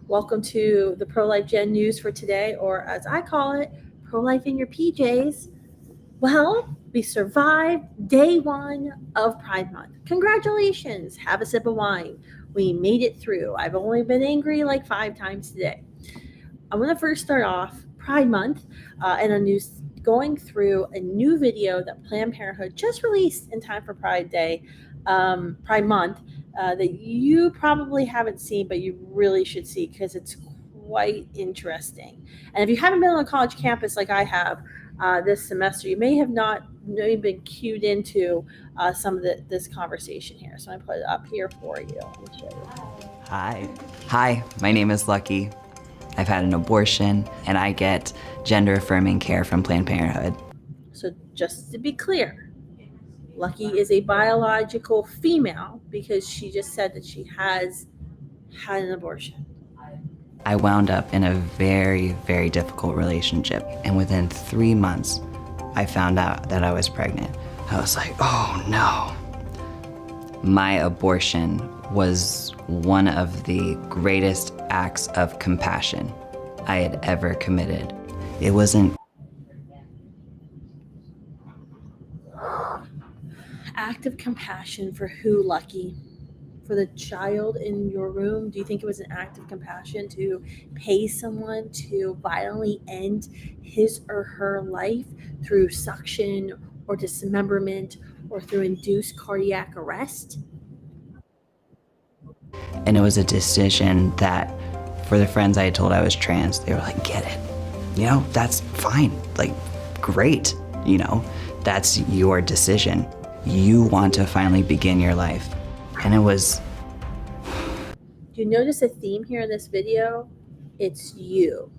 Welcome to the Pro Life Gen News for today, or as I call it, Pro Life in Your PJs. Well, we survived day one of Pride Month. Congratulations! Have a sip of wine. We made it through. I've only been angry like 5 times today. I want to first start off Pride Month and a news going through a new video that Planned Parenthood just released in time for Pride Day, Pride Month, that you probably haven't seen, but you really should see because it's quite interesting. And if you haven't been on a college campus like I have this semester, you may have not maybe been cued into some of this conversation here. So I'm going to put it up here for you. Let me show you. Hi, my name is Lucky. I've had an abortion and I get gender affirming care from Planned Parenthood. So just to be clear, Lucky is a biological female because she just said that she has had an abortion. I wound up in a very, very difficult relationship, and within 3 months, I found out that I was pregnant. I was like, oh no. My abortion was one of the greatest acts of compassion I had ever committed. It wasn't Act of compassion for who, Lucky? For the child in your room? Do you think it was an act of compassion to pay someone to violently end his or her life through suction or dismemberment or through induced cardiac arrest? And it was a decision that, for the friends I had told I was trans, they were like, get it. That's fine. Like, great. That's your decision. You want to finally begin your life. And it was... Do you notice a theme here in this video? It's you.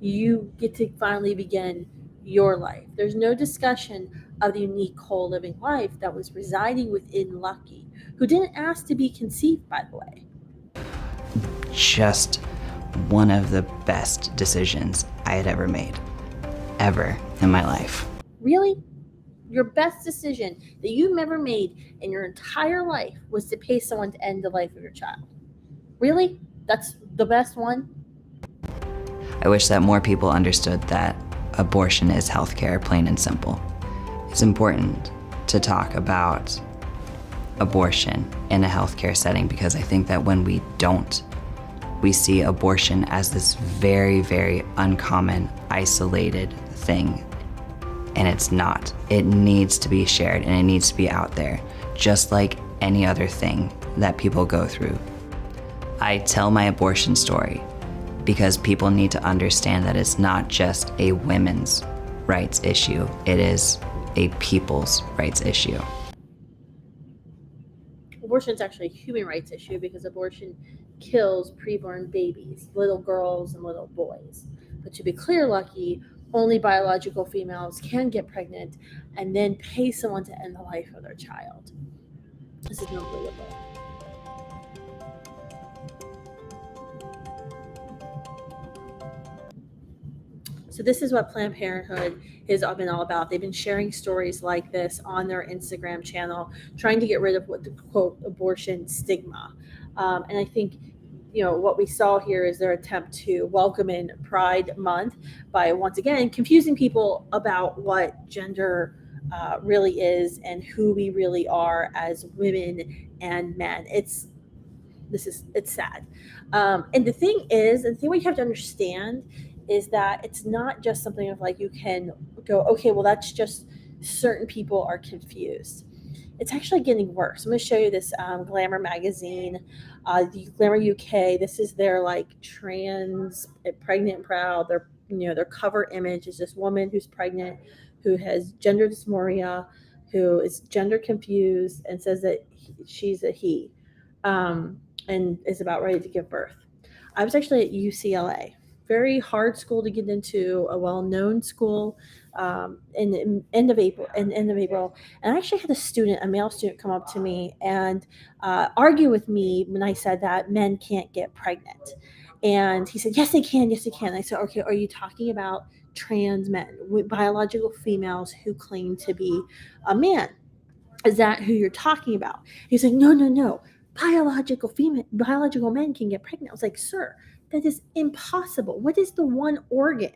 You get to finally begin your life. There's no discussion of the unique co-living life that was residing within Lucky, who didn't ask to be conceived, by the way. just one of the best decisions I had ever made, ever in my life. Really? Your best decision that you've ever made in your entire life was to pay someone to end the life of your child? Really? That's the best one? I wish that more people understood that abortion is healthcare, plain and simple. It's important to talk about abortion in a healthcare setting because I think that when we don't, we see abortion as this very, very uncommon, isolated thing. And it's not. It needs to be shared and it needs to be out there, just like any other thing that people go through. I tell my abortion story because people need to understand that it's not just a women's rights issue, it is a people's rights issue. Abortion is actually a human rights issue because abortion kills preborn babies, little girls and little boys. But to be clear, Lucky, only biological females can get pregnant and then pay someone to end the life of their child. This is unbelievable. So this is what Planned Parenthood has been all about. They've been sharing stories like this on their Instagram channel, trying to get rid of what the quote abortion stigma. And I think what we saw here is their attempt to welcome in Pride Month by once again confusing people about what gender really is and who we really are as women and men. It's sad. And the thing we have to understand is that it's not just something of like you can go, okay, well, that's just certain people are confused. It's actually getting worse. I'm going to show you this Glamour magazine, the Glamour UK. This is their like trans, pregnant, proud. Their cover image is this woman who's pregnant, who has gender dysphoria, who is gender confused, and says that she's a he, and is about ready to give birth. I was actually at UCLA. Very hard school to get into, a well-known school, in end of April. And I actually had a male student, come up to me and argue with me when I said that men can't get pregnant. And he said, yes, they can. Yes, they can. And I said, okay, are you talking about trans men, biological females who claim to be a man? Is that who you're talking about? He's like, no. biological men can get pregnant. I was like, sir, that is impossible. What is the one organ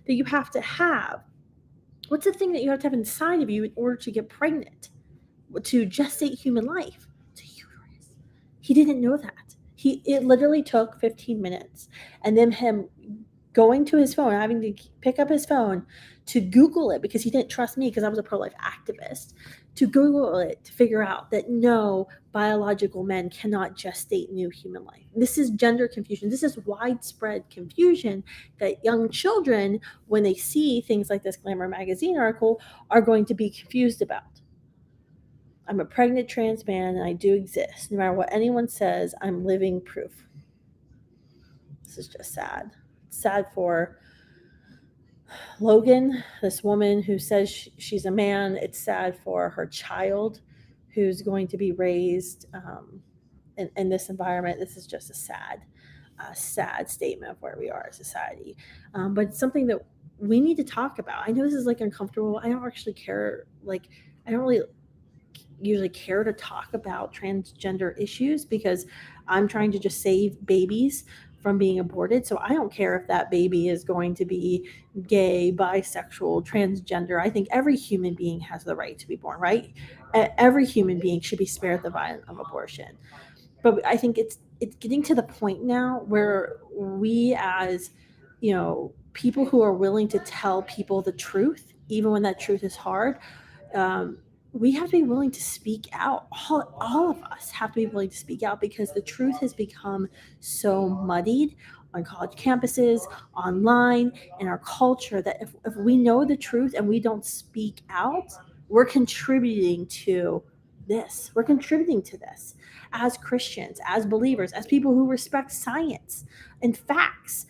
that you have to have? What's the thing that you have to have inside of you in order to get pregnant, to gestate human life? It's a uterus. He didn't know that. It literally took 15 minutes, and then him going to his phone, having to pick up his phone to Google it because he didn't trust me because I was a pro-life activist, to Google it to figure out that no, biological men cannot gestate new human life. This is gender confusion. This is widespread confusion that young children, when they see things like this Glamour magazine article, are going to be confused about. I'm a pregnant trans man and I do exist. No matter what anyone says, I'm living proof. This is just sad. It's sad for Logan, this woman who says she's a man. It's sad for her child who's going to be raised in this environment. This is just a sad statement of where we are as a society. But it's something that we need to talk about. I know this is like uncomfortable. I don't actually care. Like, I don't really usually care to talk about transgender issues because I'm trying to just save babies from being aborted. So I don't care if that baby is going to be gay, bisexual, transgender. I think every human being has the right to be born, right? Every human being should be spared the violence of abortion. But I think it's getting to the point now where we, as people who are willing to tell people the truth, even when that truth is hard, we have to be willing to speak out. All of us have to be willing to speak out because the truth has become so muddied on college campuses, online, in our culture, that if we know the truth and we don't speak out, we're contributing to this. We're contributing to this as Christians, as believers, as people who respect science and facts.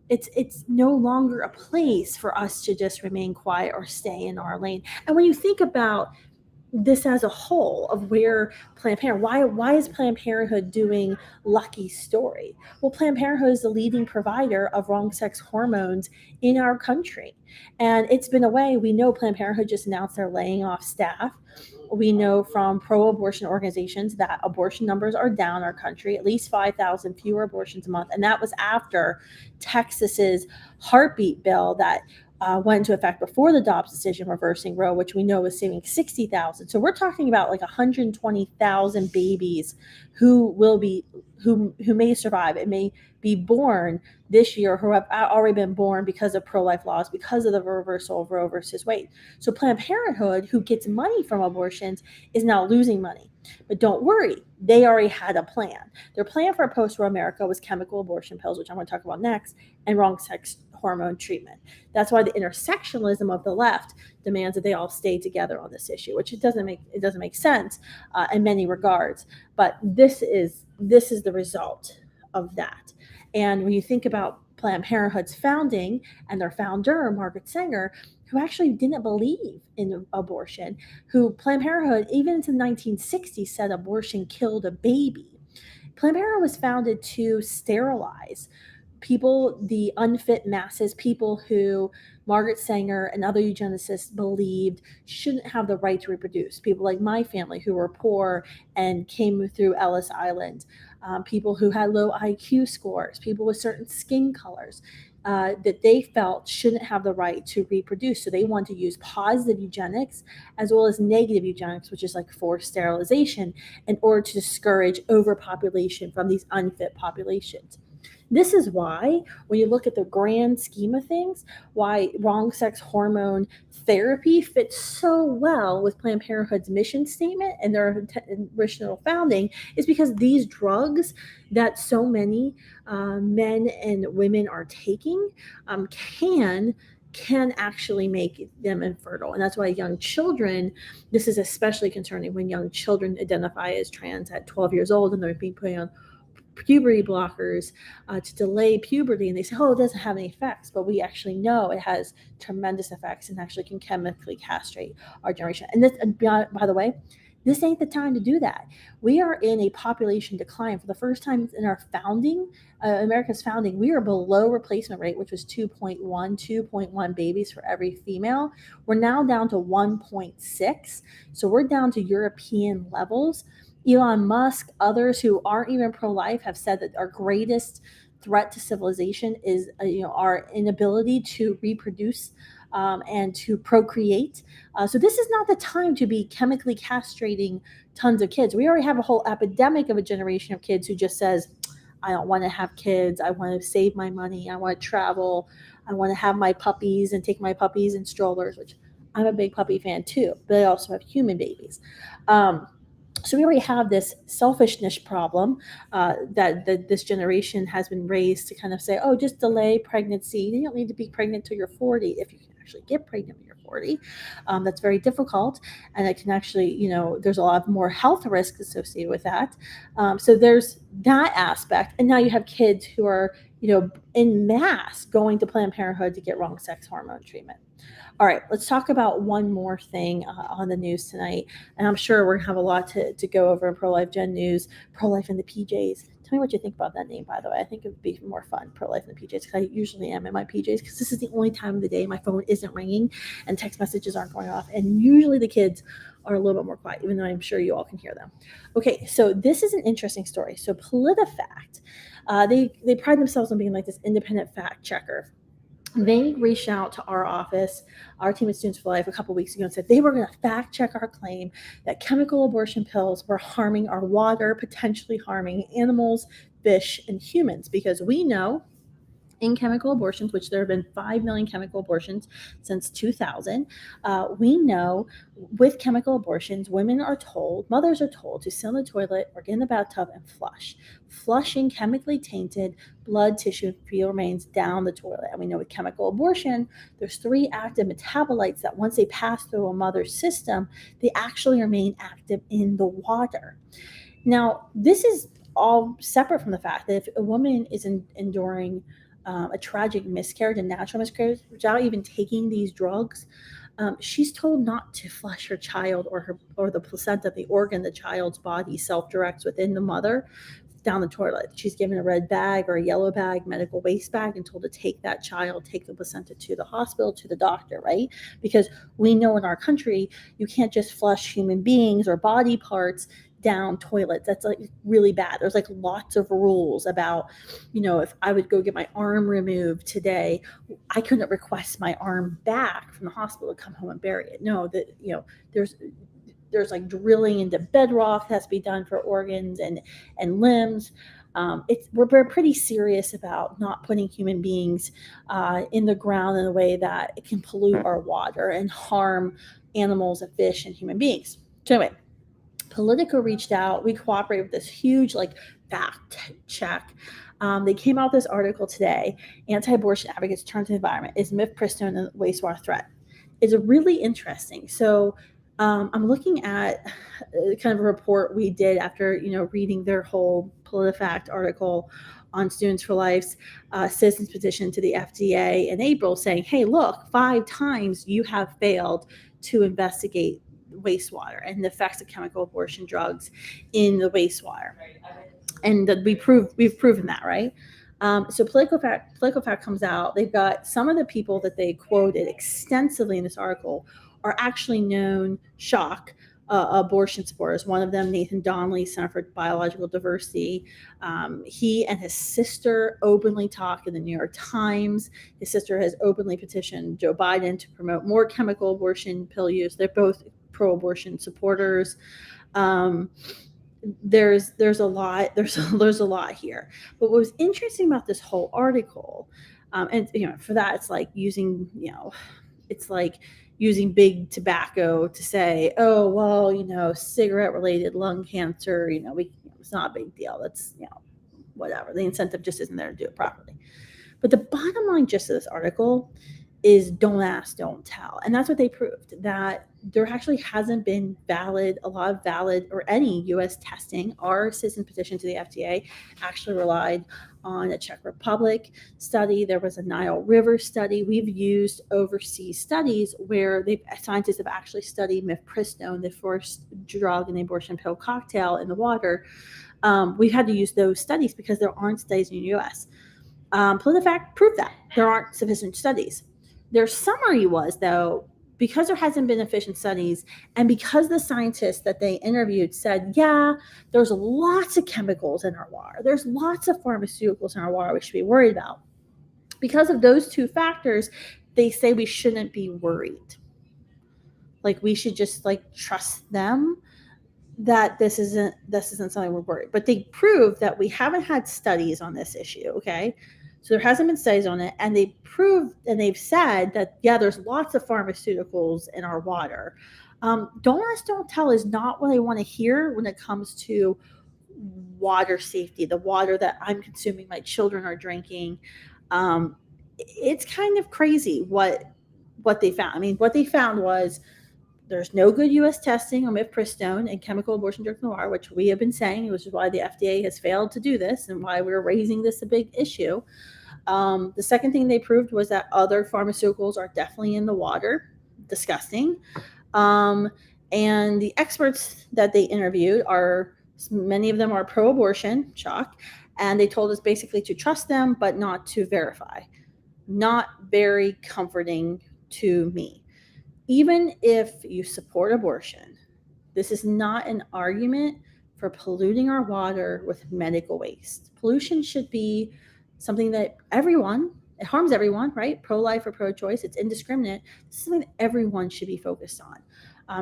It's no longer a place for us to just remain quiet or stay in our lane. And when you think about this as a whole of where Planned Parenthood, why is Planned Parenthood doing Lucky's story? Well, Planned Parenthood is the leading provider of wrong sex hormones in our country. And it's been a way. We know Planned Parenthood just announced they're laying off staff. We know from pro-abortion organizations that abortion numbers are down in our country, at least 5,000 fewer abortions a month. And that was after Texas's heartbeat bill that went into effect before the Dobbs decision reversing Roe, which we know is saving 60,000. So we're talking about like 120,000 babies who may survive and may be born this year, who have already been born because of pro-life laws, because of the reversal of Roe versus Wade. So Planned Parenthood, who gets money from abortions, is now losing money. But don't worry, they already had a plan. Their plan for a post-Roe America was chemical abortion pills, which I'm going to talk about next, and wrong sex hormone treatment. That's why the intersectionalism of the left demands that they all stay together on this issue, which it doesn't make sense in many regards. But this is the result of that. And when you think about Planned Parenthood's founding and their founder, Margaret Sanger, who actually didn't believe in abortion, who Planned Parenthood, even into the 1960s, said abortion killed a baby. Planned Parenthood was founded to sterilize people, the unfit masses, people who Margaret Sanger and other eugenicists believed shouldn't have the right to reproduce. People like my family who were poor and came through Ellis Island, people who had low IQ scores, people with certain skin colors, that they felt shouldn't have the right to reproduce. So they wanted to use positive eugenics as well as negative eugenics, which is like forced sterilization, in order to discourage overpopulation from these unfit populations. This is why, when you look at the grand scheme of things, why wrong sex hormone therapy fits so well with Planned Parenthood's mission statement and their original founding, is because these drugs that so many men and women are taking can actually make them infertile. And that's why young children, this is especially concerning when young children identify as trans at 12 years old and they're being put on puberty blockers to delay puberty, and they say, oh, it doesn't have any effects, but we actually know it has tremendous effects and actually can chemically castrate our generation. And this, by the way, this ain't the time to do that. We are in a population decline. For the first time in our founding, America's founding, we are below replacement rate, which was 2.1 babies for every female. We're now down to 1.6. So we're down to European levels Elon Musk, others who aren't even pro-life have said that our greatest threat to civilization is our inability to reproduce and to procreate. So this is not the time to be chemically castrating tons of kids. We already have a whole epidemic of a generation of kids who just says, I don't want to have kids. I want to save my money. I want to travel. I want to have my puppies and take my puppies in strollers, which I'm a big puppy fan too, but I also have human babies. So we already have this selfishness problem that this generation has been raised to kind of say, oh, just delay pregnancy. You don't need to be pregnant till you're 40 if you can actually get pregnant when you're 40. That's very difficult, and it can actually, there's a lot more health risks associated with that. So there's that aspect, and now you have kids who are, in mass going to Planned Parenthood to get wrong sex hormone treatment. All right, let's talk about one more thing on the news tonight. And I'm sure we're going to have a lot to go over in Pro-Life Gen News, Pro-Life in the PJs. Tell me what you think about that name, by the way. I think it would be more fun, Pro-Life in the PJs, because I usually am in my PJs, because this is the only time of the day my phone isn't ringing and text messages aren't going off. And usually the kids are a little bit more quiet, even though I'm sure you all can hear them. Okay, so this is an interesting story. So PolitiFact, they pride themselves on being like this independent fact checker. They reached out to our office, our team of Students for Life, a couple weeks ago and said they were going to fact check our claim that chemical abortion pills were harming our water, potentially harming animals, fish, and humans, because we know in chemical abortions, which there have been 5 million chemical abortions since 2000, we know with chemical abortions, mothers are told to sit on the toilet or get in the bathtub and flush. Flushing chemically tainted blood, tissue, and fetal remains down the toilet. And we know with chemical abortion, there's 3 active metabolites that once they pass through a mother's system, they actually remain active in the water. Now, this is all separate from the fact that if a woman is enduring a tragic miscarriage, a natural miscarriage, without even taking these drugs, she's told not to flush her child or the placenta, the organ the child's body self-directs within the mother, down the toilet. She's given a red bag or a yellow bag, medical waste bag, and told to take that child, take the placenta to the hospital, to the doctor, right? Because we know in our country, you can't just flush human beings or body parts down toilets. That's like really bad. There's like lots of rules about, if I would go get my arm removed today, I couldn't request my arm back from the hospital to come home and bury it. No, that, there's like drilling into bedrock that has to be done for organs and limbs. We're pretty serious about not putting human beings in the ground in a way that it can pollute our water and harm animals and fish and human beings. So anyway, Politico reached out. We cooperated with this huge fact check. They came out with this article today. Anti-abortion advocates turn to the environment. Is mifepristone a wastewater threat? It's really interesting. So I'm looking at kind of a report we did after reading their whole PolitiFact article on Students for Life's citizens petition to the FDA in April, saying, hey, look, 5 times you have failed to investigate wastewater and the effects of chemical abortion drugs in the wastewater. And we've proven that, right? So PolitiFact comes out. They've got some of the people that they quoted extensively in this article are actually known abortion supporters. One of them, Nathan Donnelly, Center for Biological Diversity. He and his sister openly talk in the New York Times. His sister has openly petitioned Joe Biden to promote more chemical abortion pill use. They're both pro-abortion supporters. There's a lot here. But what was interesting about this whole article, and for that, it's like using big tobacco to say, oh, well, cigarette-related lung cancer, it's not a big deal. That's, whatever. The incentive just isn't there to do it properly. But the bottom line gist of this article is don't ask, don't tell. And that's what they proved, that there actually hasn't been a lot of valid or any U.S. testing. Our citizen petition to the FDA actually relied on a Czech Republic study. There was a Nile River study. We've used overseas studies where scientists have actually studied mifepristone, the first drug in the abortion pill cocktail, in the water. We've had to use those studies because there aren't studies in the U.S. PolitiFact proved that there aren't sufficient studies. Their summary was, though, because there hasn't been efficient studies, and because the scientists that they interviewed said, yeah, there's lots of chemicals in our water, there's lots of pharmaceuticals in our water we should be worried about. Because of those two factors, they say we shouldn't be worried. Like, we should just like trust them that this isn't something we're worried. But they proved that we haven't had studies on this issue. Okay, so there hasn't been studies on it, and they proved and they've said that yeah, there's lots of pharmaceuticals in our water. Don't ask, don't tell is not what I want to hear when it comes to water safety, the water that I'm consuming, my children are drinking. It's kind of crazy what they found. I mean, what they found was there's no good U.S. testing on mifepristone and chemical abortion drugs in the water, which we have been saying, which is why the FDA has failed to do this and why we're raising this a big issue. The second thing they proved was that other pharmaceuticals are definitely in the water. Disgusting. And the experts that they interviewed many of them are pro-abortion, shock, and they told us basically to trust them, but not to verify. Not very comforting to me. Even if you support abortion, this is not an argument for polluting our water with medical waste. Pollution should be something that it harms everyone, right? Pro-life or pro-choice, it's indiscriminate. This is something that everyone should be focused on.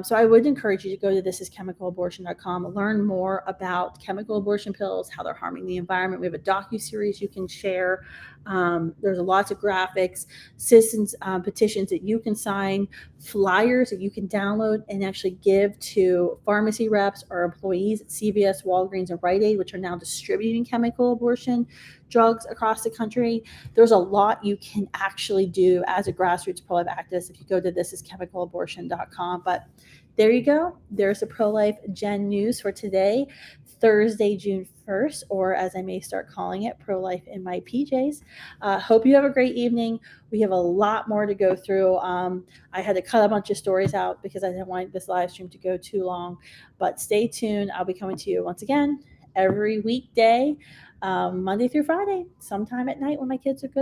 So I would encourage you to go to thischemicalabortion.com, learn more about chemical abortion pills, how they're harming the environment. We have a docuseries you can share. There's lots of graphics, citizens petitions that you can sign, flyers that you can download and actually give to pharmacy reps or employees at CVS, Walgreens, and Rite Aid, which are now distributing chemical abortion drugs across the country. There's a lot you can actually do as a grassroots pro-life activist if you go to thischemicalabortion.com. But there you go. There's the Pro-Life Gen News for today, Thursday, June 1st, or as I may start calling it, Pro-Life in my PJs. Hope you have a great evening. We have a lot more to go through. I had to cut a bunch of stories out because I didn't want this live stream to go too long. But stay tuned. I'll be coming to you once again every weekday, Monday through Friday, sometime at night when my kids are good.